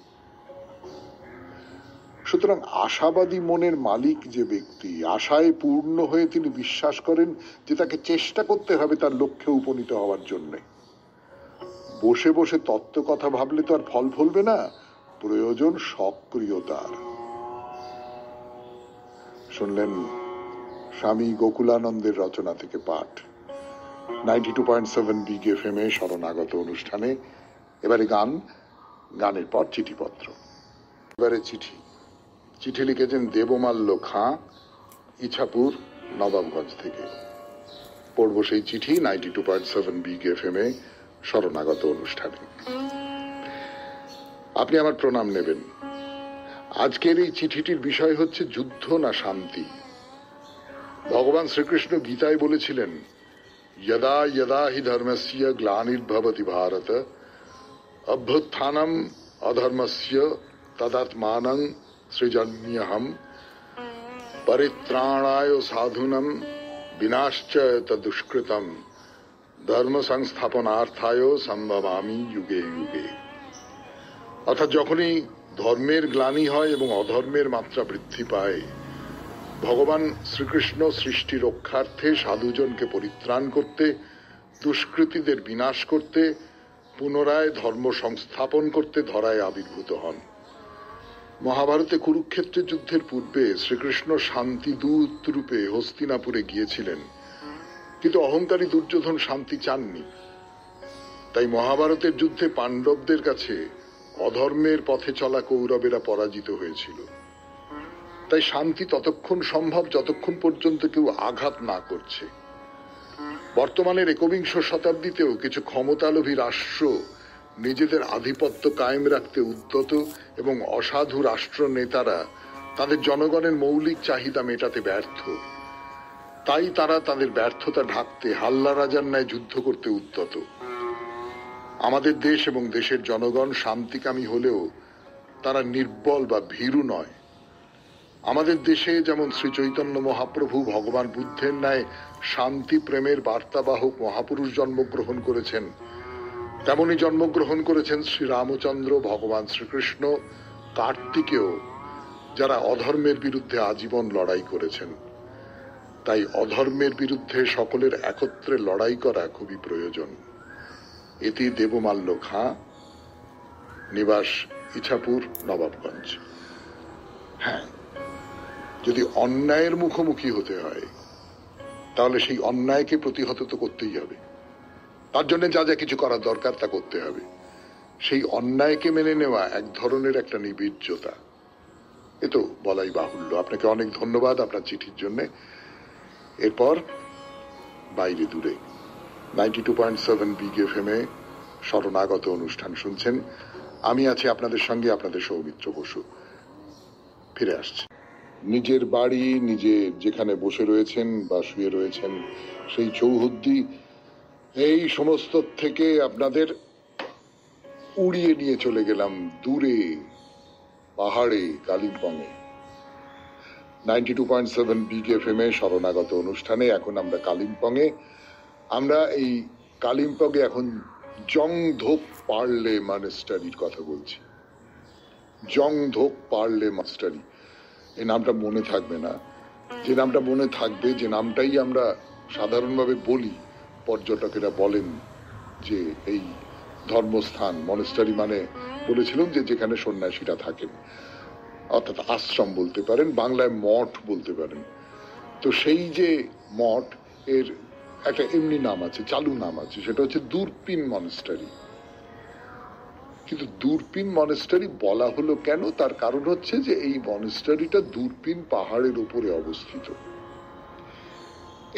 সুতরাং আশাবাদী মনের মালিক যে ব্যক্তি, আশায় পূর্ণ হয়ে তিনি বিশ্বাস করেন যে তাকে চেষ্টা করতে হবে তার লক্ষ্যে উপনীত হওয়ার জন্য। বসে বসে তত্ত্ব কথা ভাবলে তো আর ফল ফলবে না, প্রয়োজন সক্রিয়তার। শুনলেন স্বামী গোকুলানন্দের রচনা থেকে পাঠ 92.7 বিগ এফএম এ শরণাগত অনুষ্ঠানে। এবারে গান, গানের পর চিঠিপত্র। এবারে চিঠি লিখেছেন দেবমাল্য খাঁ, ইছাপুর, নবাবগঞ্জ থেকে। পড়ব সেই চিঠি 92.7 বিগ এফএম এ শরণাগত অনুষ্ঠানে। আপনি আমার প্রণাম নেবেন। আজকের এই চিঠিটির বিষয় হচ্ছে যুদ্ধ না শান্তি। ভগবান শ্রীকৃষ্ণ গীতায় বলেছিলেন, यदा यदा हि धर्मस्य ग्लानिर्भवति भारत अभ्युत्थानम अधर्मस्य तदात्मानं सृजन्यहम् परित्राणाय साधूनां विनाश्च तदुष्कृतम् धर्म संस्थापनार्थाय संभवामि युगे युगे। অর্থাৎ যখনই ধর্মের গ্লানি হয় এবং অধর্মের মাত্রা বৃদ্ধি পায়, ভগবান শ্রীকৃষ্ণ সৃষ্টি রক্ষার্থে সাধুজনকে পরিত্রাণ করতে, দুষ্কৃতীদের বিনাশ করতে, পুনরায় ধর্ম সংস্থাপন করতে ধরায় আবির্ভূত হন। মহাভারতে কুরুক্ষেত্রের যুদ্ধের পূর্বে শ্রীকৃষ্ণ শান্তিদূত রূপে হস্তিনাপুরে গিয়েছিলেন, কিন্তু অহংকারী দুর্যোধন শান্তি চাননি। তাই মহাভারতের যুদ্ধে পাণ্ডবদের কাছে অধর্মের পথে চলা কৌরবেরা পরাজিত হয়েছিল। তাই শান্তি ততক্ষণ সম্ভব যতক্ষণ পর্যন্ত কেউ আঘাত না করছে। বর্তমানের 21 শতাব্দীতেও কিছু ক্ষমতালোভী রাষ্ট্র নিজেদের আধিপত্য কায়েম রাখতে উদ্যত এবং অসাধু রাষ্ট্র নেতারা তাদের জনগণের মৌলিক চাহিদা মেটাতে ব্যর্থ। তাই তারা তাদের ব্যর্থতা ঢাকতে হাল্লা রাজার ন্যায় যুদ্ধ করতে উদ্যত। আমাদের দেশ এবং দেশের জনগণ শান্তিকামী হলেও তারা নির্বল বা ভীরু নয়। আমাদের দেশে যেমন শ্রী চৈতন্য মহাপ্রভু ভগবান বুদ্ধের ন্যায় শান্তি প্রেমের বার্তাবাহক মহাপুরুষ জন্মগ্রহণ করেছেন, তেমনি জন্মগ্রহণ করেছেন শ্রী রামচন্দ্র, ভগবান শ্রীকৃষ্ণ, কার্তিকেয়, যারা অধর্মের বিরুদ্ধে আজীবন লড়াই করেছেন। তাই অধর্মের বিরুদ্ধে সকলের একত্রে লড়াই করা খুবই প্রয়োজন। এটি দেবমাল্য খাঁ, নিবাস ইছাপুর, নবাবগঞ্জ। হ্যাঁ, যদি অন্যায়ের মুখোমুখি হতে হয় তাহলে সেই অন্যায়কে প্রতিহত তো করতেই হবে। তার জন্য যা যা কিছু করার দরকার তা করতে হবে। সেই অন্যায়কে মেনে নেওয়া এক ধরনের একটা নির্বীর্যতা, এ তো বলাই বাহুল্য। আপনাকে অনেক ধন্যবাদ আপনার চিঠির জন্য। এরপর বাইরে দূরে 92.7 বিগ এফএম এ শরণাগত অনুষ্ঠান শুনছেন। আমি আছি আপনাদের সঙ্গে, আপনাদের সৌমিত্র বসু। ফিরে আসছি। নিজের বাড়ি, নিজে যেখানে বসে রয়েছেন বা শুয়ে রয়েছেন সেই চৌহদ্দি, এই সমস্ত থেকে আপনাদের উড়িয়ে নিয়ে চলে গেলাম দূরে পাহাড়ে, কালিম্পংয়ে। 92.7 বিগ এফএম এ শরণাগত অনুষ্ঠানে এখন আমরা কালিম্পংয়ে। আমরা এই কালিম্পংয়ে এখন জংধোক পার্লে মনেস্টারির কথা বলছি। জংধোক পার্লে মনেস্টারি, এই নামটা মনে থাকবে না। যে নামটা মনে থাকবে, যে নামটাই আমরা সাধারণভাবে বলি, পর্যটকেরা বলেন যে এই ধর্মস্থান, মনেস্টারি মানে বলেছিলাম যে যেখানে সন্ন্যাসীরা থাকেন, অর্থাৎ আশ্রম বলতে পারেন, বাংলায় মঠ বলতে পারেন। তো সেই যে মঠ, এর একটা এমনি নাম আছে, চালু নাম আছে, সেটা হচ্ছে দূরপিন মনেস্টারি। কিন্তু দূরপিন মনেস্টারি বলা হলো কেন? তার কারণ হচ্ছে যে এই মনেস্টারিটা দূরপিন পাহাড়ের উপরে অবস্থিত।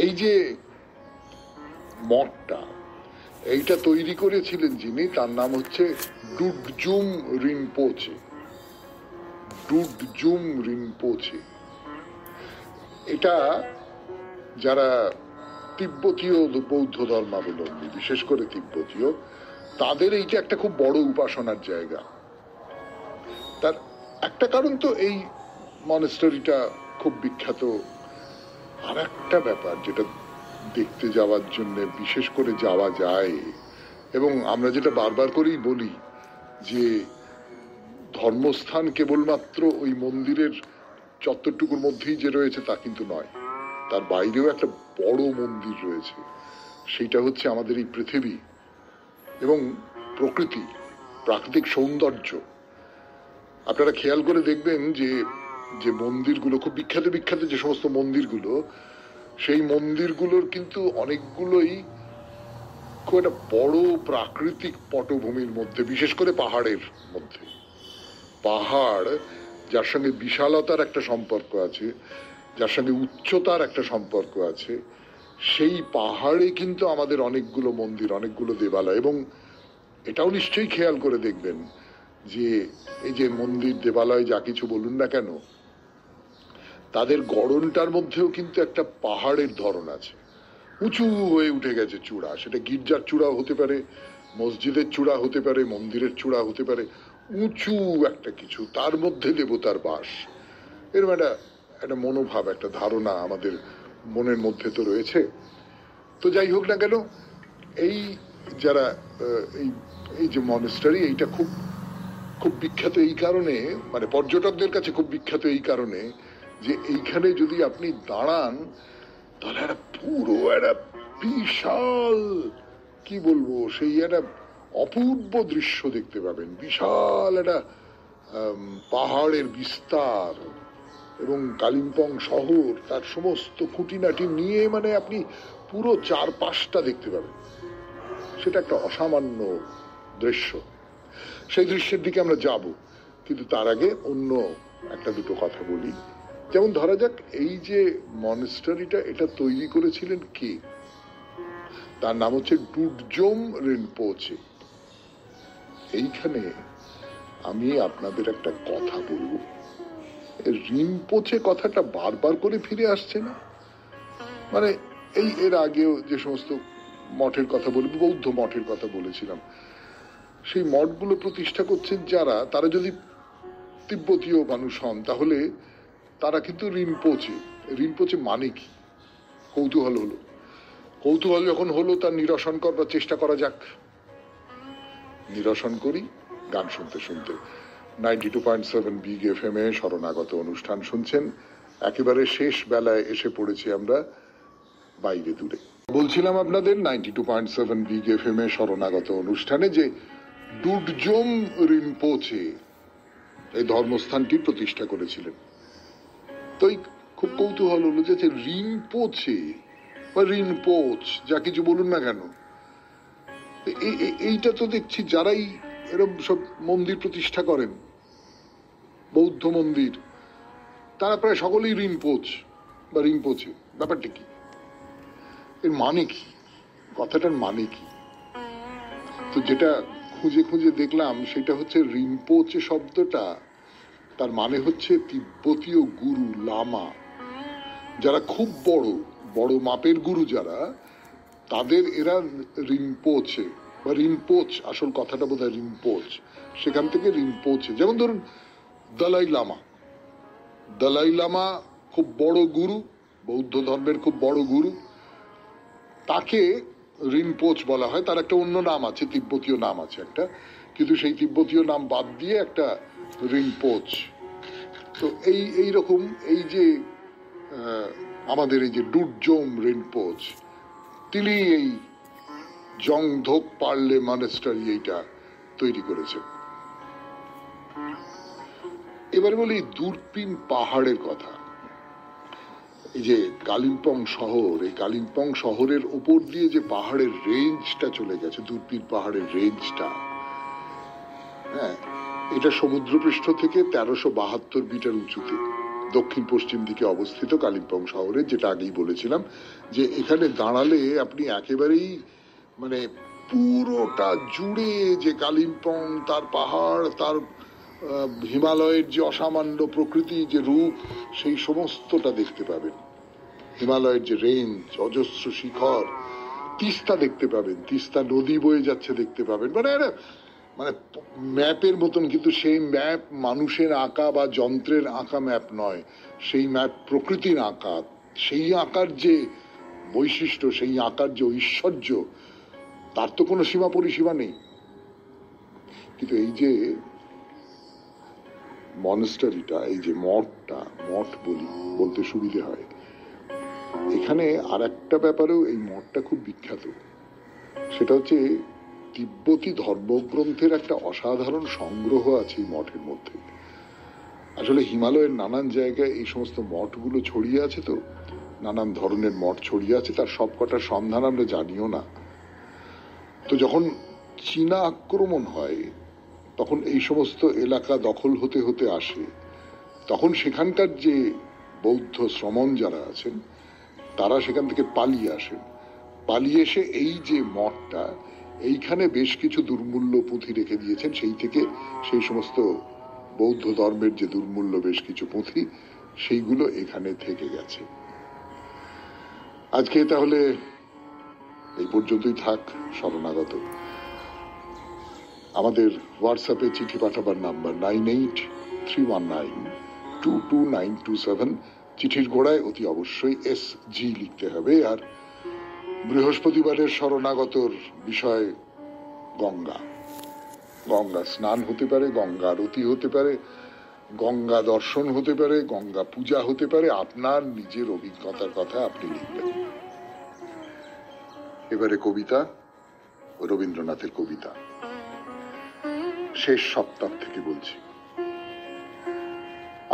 এই যে মঠটা, এইটা তৈরি করেছিলেন যিনি, তার নাম হচ্ছে ডুডজুম রিনপোচে। ডুডজুম রিনপোচে, এটা যারা তিব্বতীয় বৌদ্ধ ধর্মাবলম্বী, বিশেষ করে তিব্বতীয়, তাদের এইটা একটা খুব বড় উপাসনার জায়গা। তার একটা কারণ তো এই মনেস্টারিটা খুব বিখ্যাত। আর একটা ব্যাপার যেটা দেখতে যাওয়ার জন্য বিশেষ করে যাওয়া যায়, এবং আমরা যেটা বারবার করেই বলি যে ধর্মস্থান কেবলমাত্র ওই মন্দিরের চত্বরটুকুর মধ্যেই যে রয়েছে তা কিন্তু নয়, তার বাইরেও একটা বড় মন্দির রয়েছে। সেইটা হচ্ছে আমাদের এই পৃথিবী এবং প্রকৃতি, প্রাকৃতিক সৌন্দর্য। আপনারা খেয়াল করে দেখবেন যে যে মন্দিরগুলো খুব বিখ্যাত বিখ্যাত যে সমস্ত মন্দিরগুলো, সেই মন্দিরগুলোর কিন্তু অনেকগুলোই খুব একটা বড় প্রাকৃতিক পটভূমির মধ্যে, বিশেষ করে পাহাড়ের মধ্যে। পাহাড় যার সঙ্গে বিশালতার একটা সম্পর্ক আছে, যার সঙ্গে উচ্চতার একটা সম্পর্ক আছে, সেই পাহাড়ে কিন্তু আমাদের অনেকগুলো মন্দির, অনেকগুলো দেবালয়। এবং এটাও নিশ্চয়ই খেয়াল করে দেখবেন যে এই যে মন্দির দেবালয় যা কিছু বলুন না কেন, তাদের গড়নটার মধ্যেও কিন্তু একটা পাহাড়ের ধরন আছে। উঁচু হয়ে উঠে গেছে চূড়া, সেটা গির্জার চূড়া হতে পারে, মসজিদের চূড়া হতে পারে, মন্দিরের চূড়া হতে পারে, উঁচু একটা কিছু, তার মধ্যে দেবতার বাস। এরকম একটা মনোভাব, একটা ধারণা আমাদের মনের মধ্যে তো রয়েছে। তো যাই হোক না কেন, এই যারা এই যে মনেস্টারি, এইটা খুব খুব বিখ্যাত এই কারণে, মানে পর্যটকদের কাছে খুব বিখ্যাত এই কারণে যে এইখানে যদি আপনি দাঁড়ান তাহলে একটা পুরো একটা বিশাল, কি বলবো, সেই একটা অপূর্ব দৃশ্য দেখতে পাবেন। বিশাল একটা পাহাড়ের বিস্তার এবং কালিম্পং শহর, তার সমস্ত খুঁটিনাটি নিয়ে, মানে আপনি পুরো চারপাশটা দেখতে পাবেন। সেটা একটা অসামান্য দৃশ্য। সেই দৃশ্যের দিকে আমরা যাব, কিন্তু তার আগে অন্য একটা দুটো কথা বলি। যেমন ধরা যাক, এই যে মনেস্টারিটা, এটা তৈরি করেছিলেন কে? তার নাম হচ্ছে ডুডজোম রিনপোচে। এইখানে আমি আপনাদের একটা কথা বলবো, রিনপোচে কথাটা বারবার করে ফিরে আসছে না? মানে এই এর আগেও যে সমস্ত মঠের কথা বলি, বৌদ্ধ মঠের কথা বলেছিলাম, সেই মঠগুলো প্রতিষ্ঠা করছেন যারা, তারা যদি তিব্বতীয় মানুষ হন তাহলে তারা কিন্তু রিনপোচে। রিনপোচে মানে কি? কৌতূহল হলো, কৌতূহল যখন হলো তার নিরসন করবার চেষ্টা করা যাক। নিরসন করি গান শুনতে শুনতে। 92.7 বিগ এফএম এ শরণাগত অনুষ্ঠান শুনছেন। একেবারে শেষ বেলায় এসে পড়েছি আমরা বাইরে দূরে। বলছিলাম আপনাদের 92.7 বিগ এফএম এ শরণাগত অনুষ্ঠানে যে ডুডজোম রিনপোচে এই ধর্মস্থানটি প্রতিষ্ঠা করেছিলেন। তো খুব কৌতূহল হলো যে রিনপোচে বা রিনপোচ, যা কিছু বলুন না কেন, এইটা তো দেখছি যারাই এরকম সব মন্দির প্রতিষ্ঠা করেন, বৌদ্ধ মন্দির, তারা প্রায় সকলেই রিনপোচ বা রিনপোচে। ব্যাপারটা কি? এর মানে কি? কথাটার মানে কি? তো যেটা খুঁজে খুঁজে দেখলাম সেটা হচ্ছে রিনপোচে শব্দটা, তার মানে হচ্ছে তিব্বতীয় গুরু, লামা। যারা খুব বড় বড় মাপের গুরু যারা, তাদের এরা রিনপোচে বা রিনপোচ, আসল কথাটা বোধহয় রিনপোচ, সেখান থেকে রিনপোচে। যেমন ধরুন দলাই লামা। দলাই লামা খুব বড় গুরু, বৌদ্ধ ধর্মের খুব বড় গুরু, তাকে রিনপোচ বলা হয়। তার একটা অন্য নাম আছে, তিব্বতীয় নাম আছে একটা, কিন্তু সেই তিব্বতীয় নাম বাদ দিয়ে একটা রিনপোচ। তো এইরকম এই যে আমাদের এই যে ডুডজোম রিনপোচ, তিনি এই জংধক পার্লে মনেস্টারি এইটা তৈরি করেছেন। এবারে বলি দুরপিন পাহাড়ের কথা। এই যে কালিম্পং শহর, এই কালিম্পং শহরের উপর দিয়ে যে পাহাড়ের রেঞ্জটা চলে গেছে, দুরপিন পাহাড়ের রেঞ্জটা, হ্যাঁ, এটা সমুদ্রপৃষ্ঠ থেকে 1372 মিটার উঁচুতে। দক্ষিণ পশ্চিম দিকে অবস্থিত কালিম্পং শহরে, যেটা আগেই বলেছিলাম যে এখানে দাঁড়ালে আপনি একেবারেই মানে পুরোটা জুড়ে যে কালিম্পং, তার পাহাড়, তার হিমালয়ের যে অসামান্য প্রকৃতি, যে রূপ, সেই সমস্তটা দেখতে পাবেন। হিমালয়ের যে রেঞ্জ, অজস্র শিখর, তিস্তা দেখতে পাবেন, তিস্তা নদী বয়ে যাচ্ছে দেখতে পাবেন। মানে মানে ম্যাপের মতন, কিন্তু সেই ম্যাপ মানুষের আঁকা বা যন্ত্রের আঁকা ম্যাপ নয়, সেই ম্যাপ প্রকৃতির আঁকা। সেই আঁকার যে বৈশিষ্ট্য, সেই আঁকার যে ঐশ্বর্য, তার তো কোনো সীমা পরিসীমা নেই। কিন্তু এই যে মনস্টারিটা, এই যে মঠটা, মঠ বলতে সুবিধে হয়, এখানে আর একটা ব্যাপারেও এই মঠটা খুব বিখ্যাত। সেটা হচ্ছে তিব্বতী ধর্মগ্রন্থের একটা অসাধারণ সংগ্রহ আছে এই মঠের মধ্যে। আসলে হিমালয়ের নানান জায়গায় এই সমস্ত মঠগুলো ছড়িয়ে আছে, তো নানান ধরনের মঠ ছড়িয়ে আছে, তার সবকটার সন্ধান আমরা জানিও না। তো যখন চীনা আক্রমণ হয়, তখন এই সমস্ত এলাকা দখল হতে হতে আসে, তখন সেখানকার যে বৌদ্ধ শ্রমণ যারা আছেন, তারা সেখান থেকে পালিয়ে আসেন। পালিয়ে এসে এই যে মঠটা, এইখানে বেশ কিছু দুর্মূল্য পুঁথি রেখে দিয়েছেন। সেই থেকে সেই সমস্ত বৌদ্ধ ধর্মের যে দুর্মূল্য বেশ কিছু পুঁথি, সেইগুলো এখানে থেকে গেছে। আজকে তাহলে এই পর্যন্তই থাক শরণাগত। আমাদের হোয়াটসঅ্যাপে চিঠি পাঠাবার নাম্বার 9831922927। চিঠির গোড়ায় অতি অবশ্যই SG লিখতে হবে। আর বৃহস্পতিবারের শরণাগতর বিষয় গঙ্গা। গঙ্গা স্নান হতে পারে, গঙ্গা আরতি হতে পারে, গঙ্গা দর্শন হতে পারে, গঙ্গা পূজা হতে পারে। আপনার নিজের অভিজ্ঞতার কথা আপনি লিখবেন। এবারে কবিতা, রবীন্দ্রনাথের কবিতা, শেষ সপ্তাহ থেকে বলছি।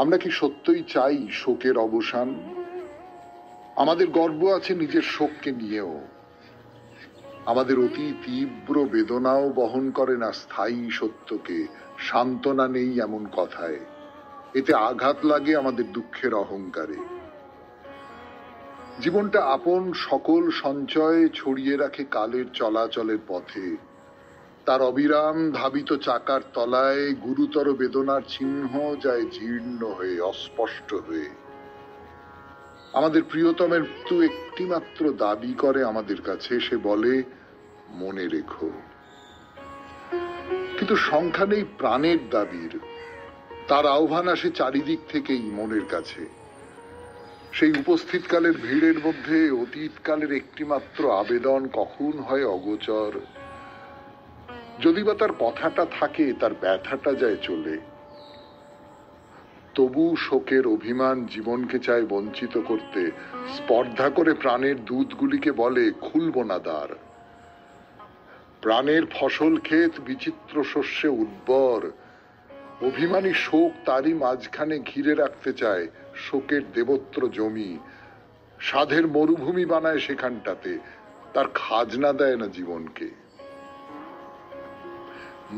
আমরা কি সত্যই চাই শোকের অবসান? আমাদের গর্ব আছে নিজের শোককে নিয়েও। আমাদের অতি তীব্র বেদনাও বহন করে না স্থায়ী সত্যকে। সান্ত্বনা নেই এমন কথায়, এতে আঘাত লাগে আমাদের দুঃখের অহংকারে। জীবনটা আপন সকল সঞ্চয় ছড়িয়ে রাখে কালের চলাচলের পথে। তার অবিরাম ধাবিত চাকার তলায় গুরুতর বেদনার চিহ্ন যায় জীর্ণ হয়ে, অস্পষ্ট হয়ে। আমাদের প্রিয়তমের মৃত্যু একটি মাত্র দাবি করে আমাদের কাছে, সে বলে মনে রেখো। কিন্তু সংখ্যা নেই প্রাণের দাবির, তার আহ্বান আসে চারিদিক থেকেই মনের কাছে। সেই উপস্থিতকালের ভিড়ের মধ্যে অতীতকালের একটি মাত্র আবেদন কখন হয় অগোচর। যদি বা তার কথাটা থাকে, তার ব্যথাটা যায় চলে। তবু শোকের অভিমান জীবনকে চায় বঞ্চিত করতে, স্পর্ধা করে প্রাণের দুধগুলিকে বলে খুলব না দ্বার। প্রাণের ফসল ক্ষেত বিচিত্র শস্যে উর্বর, অভিমানী শোক তারই মাঝখানে ঘিরে রাখতে চায় শোকের দেবত্র জমি। সাধের মরুভূমি বানায় সেখানটাতে, তার খাজনা দেয় না জীবনকে।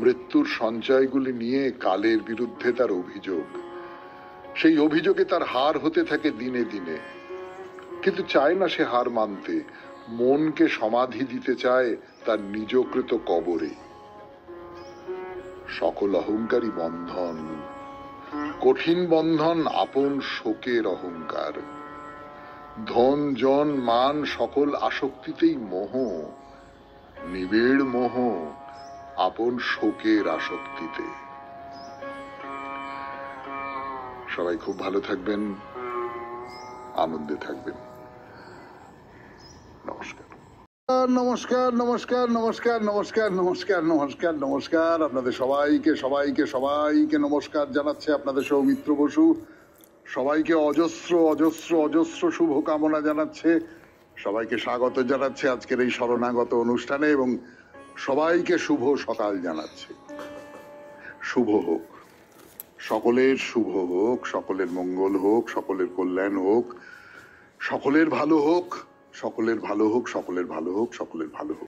মৃত্যুর সঞ্চয়গুলি নিয়ে কালের বিরুদ্ধে তার অভিযোগ। সেই অভিযোগে তার হার হতে থাকে দিনে দিনে, কিন্তু চায় না সে হার মানতে। মনকে সমাধি দিতে চায় তার নিজকৃত কবরে। সকল অহংকারী বন্ধন, কঠিন বন্ধন আপন শোকের অহংকার। ধন জন মান সকল আসক্তিতেই মোহ, নিবিড় মোহ আপন শোকের আসক্তিতে। সবাই খুব ভালো থাকবেন, আনন্দে থাকবেন। নমস্কার। নমস্কার নমস্কার নমস্কার নমস্কার নমস্কার নমস্কার নমস্কার। আপনাদের সবাইকে সবাইকে সবাইকে নমস্কার জানাচ্ছে আপনাদের সৌমিত্র বসু। সবাইকে অজস্র অজস্র অজস্র শুভকামনা জানাচ্ছে, সবাইকে স্বাগত জানাচ্ছে আজকের এই শরণাগত অনুষ্ঠানে, এবং সবাইকে শুভ সকাল জানাচ্ছে। শুভ হোক, সকলের শুভ হোক, সকলের মঙ্গল হোক, সকলের কল্যাণ হোক, সকলের ভালো হোক, সকলের ভালো হোক, সকলের ভালো হোক, সকলের ভালো হোক।